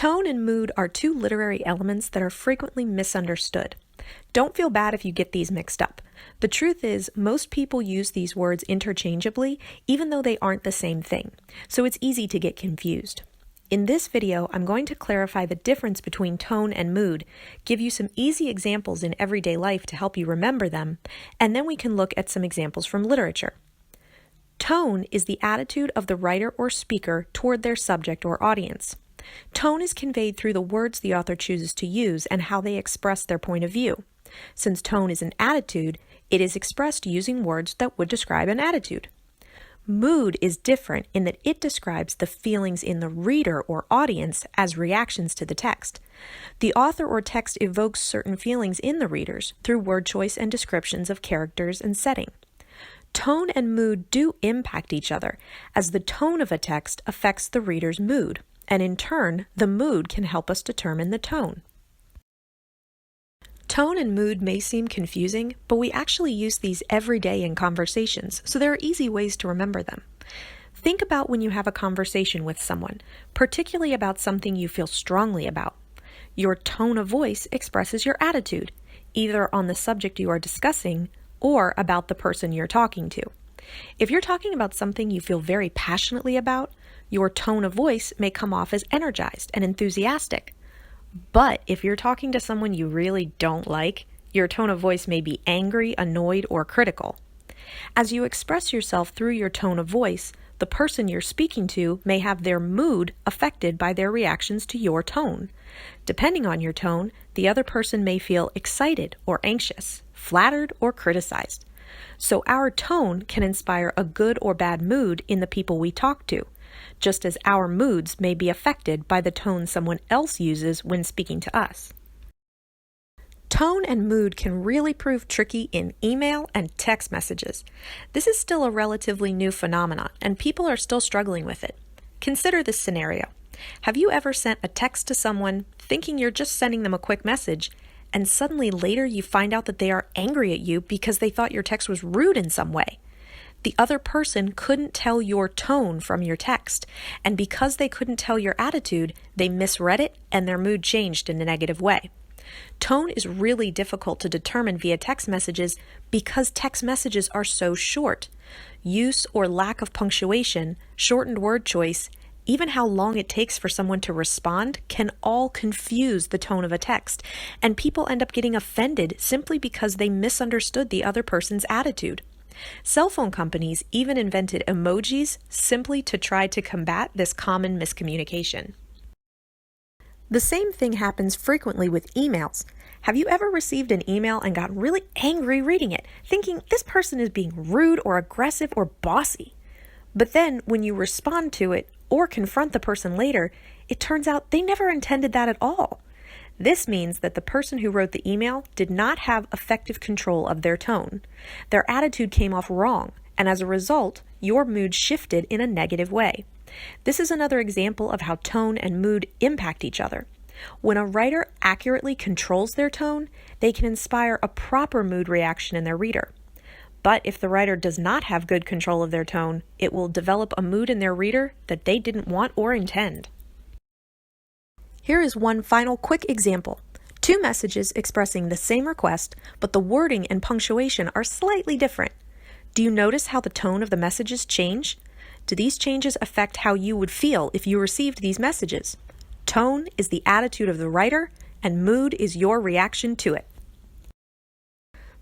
Tone and mood are two literary elements that are frequently misunderstood. Don't feel bad if you get these mixed up. The truth is, most people use these words interchangeably, even though they aren't the same thing, so it's easy to get confused. In this video, I'm going to clarify the difference between tone and mood, give you some easy examples in everyday life to help you remember them, and then we can look at some examples from literature. Tone is the attitude of the writer or speaker toward their subject or audience. Tone is conveyed through the words the author chooses to use and how they express their point of view. Since tone is an attitude, it is expressed using words that would describe an attitude. Mood is different in that it describes the feelings in the reader or audience as reactions to the text. The author or text evokes certain feelings in the readers through word choice and descriptions of characters and setting. Tone and mood do impact each other, as the tone of a text affects the reader's mood, and in turn, the mood can help us determine the tone. Tone and mood may seem confusing, but we actually use these every day in conversations, so there are easy ways to remember them. Think about when you have a conversation with someone, particularly about something you feel strongly about. Your tone of voice expresses your attitude, either on the subject you are discussing or about the person you're talking to. If you're talking about something you feel very passionately about, your tone of voice may come off as energized and enthusiastic. But if you're talking to someone you really don't like, your tone of voice may be angry, annoyed, or critical. As you express yourself through your tone of voice, the person you're speaking to may have their mood affected by their reactions to your tone. Depending on your tone, the other person may feel excited or anxious, flattered or criticized. So our tone can inspire a good or bad mood in the people we talk to, just as our moods may be affected by the tone someone else uses when speaking to us. Tone and mood can really prove tricky in email and text messages. This is still a relatively new phenomenon, and people are still struggling with it. Consider this scenario. Have you ever sent a text to someone thinking you're just sending them a quick message, and suddenly later you find out that they are angry at you because they thought your text was rude in some way? The other person couldn't tell your tone from your text, and because they couldn't tell your attitude, they misread it and their mood changed in a negative way. Tone is really difficult to determine via text messages because text messages are so short. Use or lack of punctuation, shortened word choice, even how long it takes for someone to respond can all confuse the tone of a text, and people end up getting offended simply because they misunderstood the other person's attitude. Cell phone companies even invented emojis simply to try to combat this common miscommunication. The same thing happens frequently with emails. Have you ever received an email and got really angry reading it, thinking this person is being rude or aggressive or bossy? But then when you respond to it or confront the person later, it turns out they never intended that at all. This means that the person who wrote the email did not have effective control of their tone. Their attitude came off wrong, and as a result, your mood shifted in a negative way. This is another example of how tone and mood impact each other. When a writer accurately controls their tone, they can inspire a proper mood reaction in their reader. But if the writer does not have good control of their tone, it will develop a mood in their reader that they didn't want or intend. Here is one final quick example. Two messages expressing the same request, but the wording and punctuation are slightly different. Do you notice how the tone of the messages change? Do these changes affect how you would feel if you received these messages? Tone is the attitude of the writer, and mood is your reaction to it.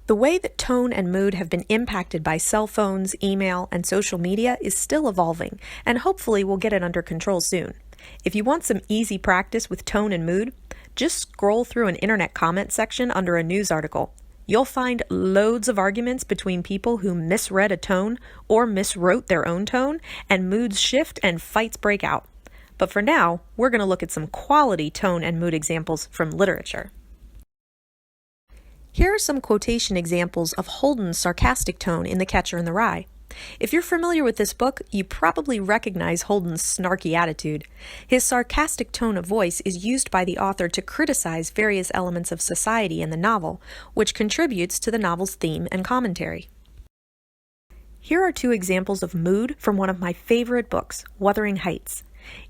The way that tone and mood have been impacted by cell phones, email, and social media is still evolving, and hopefully we'll get it under control soon. If you want some easy practice with tone and mood, just scroll through an internet comment section under a news article. You'll find loads of arguments between people who misread a tone or miswrote their own tone, and moods shift and fights break out. But for now, we're going to look at some quality tone and mood examples from literature. Here are some quotation examples of Holden's sarcastic tone in The Catcher in the Rye. If you're familiar with this book, you probably recognize Holden's snarky attitude. His sarcastic tone of voice is used by the author to criticize various elements of society in the novel, which contributes to the novel's theme and commentary. Here are two examples of mood from one of my favorite books, Wuthering Heights.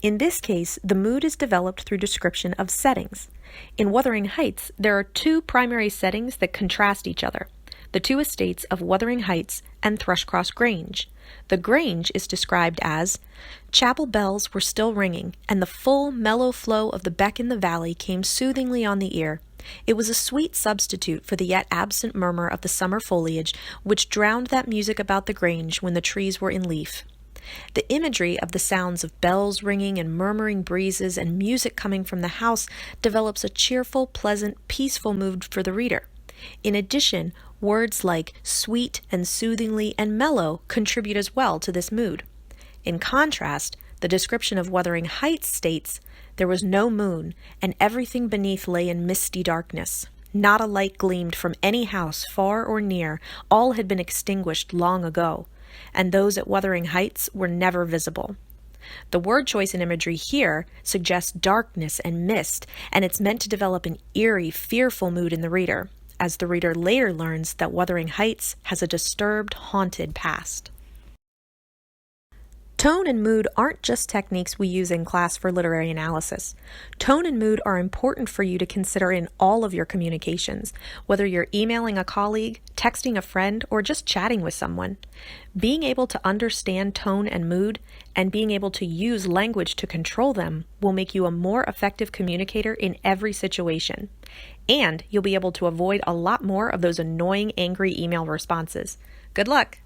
In this case, the mood is developed through description of settings. In Wuthering Heights, there are two primary settings that contrast each other: the two estates of Wuthering Heights and Thrushcross Grange. The Grange is described as, "Chapel bells were still ringing, and the full, mellow flow of the beck in the valley came soothingly on the ear. It was a sweet substitute for the yet absent murmur of the summer foliage, which drowned that music about the Grange when the trees were in leaf." The imagery of the sounds of bells ringing and murmuring breezes and music coming from the house develops a cheerful, pleasant, peaceful mood for the reader. In addition, words like sweet and soothingly and mellow contribute as well to this mood. In contrast, the description of Wuthering Heights states, "There was no moon, and everything beneath lay in misty darkness. Not a light gleamed from any house, far or near. All had been extinguished long ago, and those at Wuthering Heights were never visible." The word choice and imagery here suggests darkness and mist, and it's meant to develop an eerie, fearful mood in the reader, as the reader later learns that Wuthering Heights has a disturbed, haunted past. Tone and mood aren't just techniques we use in class for literary analysis. Tone and mood are important for you to consider in all of your communications, whether you're emailing a colleague, texting a friend, or just chatting with someone. Being able to understand tone and mood, and being able to use language to control them, will make you a more effective communicator in every situation. And you'll be able to avoid a lot more of those annoying, angry email responses. Good luck!